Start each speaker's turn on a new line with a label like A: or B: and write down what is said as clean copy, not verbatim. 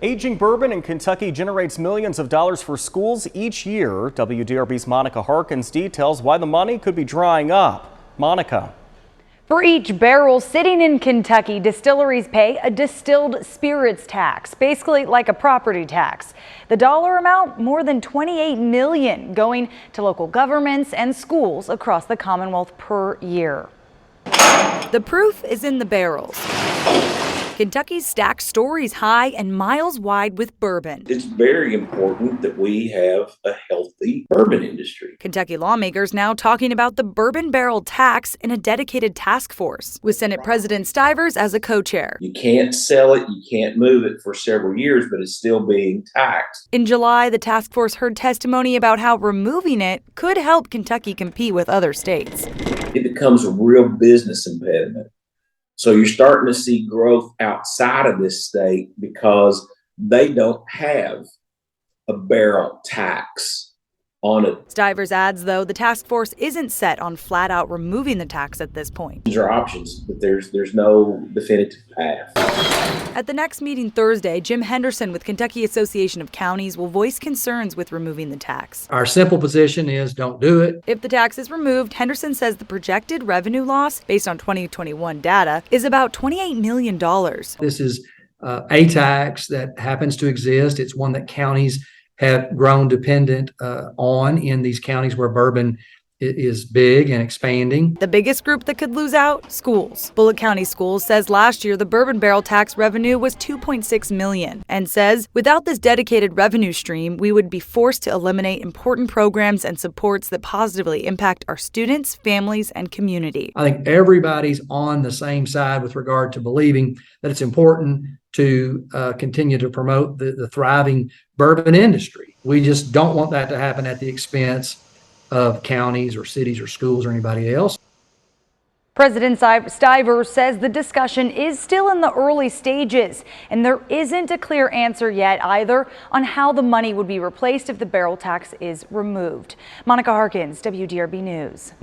A: Aging bourbon in Kentucky generates millions of dollars for schools each year. WDRB's Monica Harkins details why the money could be drying up. Monica.
B: For each barrel sitting in Kentucky, distilleries pay a distilled spirits tax, basically like a property tax. The dollar amount, more than $28 million, going to local governments and schools across the Commonwealth per year.
C: The proof is in the barrels. Kentucky's stacked stories high and miles wide with bourbon.
D: It's very important that we have a healthy bourbon industry.
C: Kentucky lawmakers now talking about the bourbon barrel tax in a dedicated task force, with Senate President Stivers as a co-chair.
D: You can't sell it, you can't move it for several years, but it's still being taxed.
C: In July, the task force heard testimony about how removing it could help Kentucky compete with other states.
D: It becomes a real business impediment. So you're starting to see growth outside of this state because they don't have a barrel tax on it.
C: Stivers adds, though, the task force isn't set on flat out removing the tax at this point.
D: These are options, but there's no definitive path.
C: At the next meeting Thursday, Jim Henderson with Kentucky Association of Counties will voice concerns with removing the tax.
E: Our simple position is don't do it.
C: If the tax is removed, Henderson says the projected revenue loss, based on 2021 data, is about $28 million.
E: This is a tax that happens to exist. It's one that counties have grown dependent on in these counties where bourbon is big and expanding.
C: The biggest group that could lose out? Schools. Bullitt County Schools says last year the bourbon barrel tax revenue was $2.6 million and says without this dedicated revenue stream, we would be forced to eliminate important programs and supports that positively impact our students, families, and community.
E: I think everybody's on the same side with regard to believing that it's important to continue to promote the thriving bourbon industry. We just don't want that to happen at the expense of counties or cities or schools or anybody else.
B: President Stivers says the discussion is still in the early stages, and there isn't a clear answer yet either on how the money would be replaced if the barrel tax is removed. Monica Harkins, WDRB News.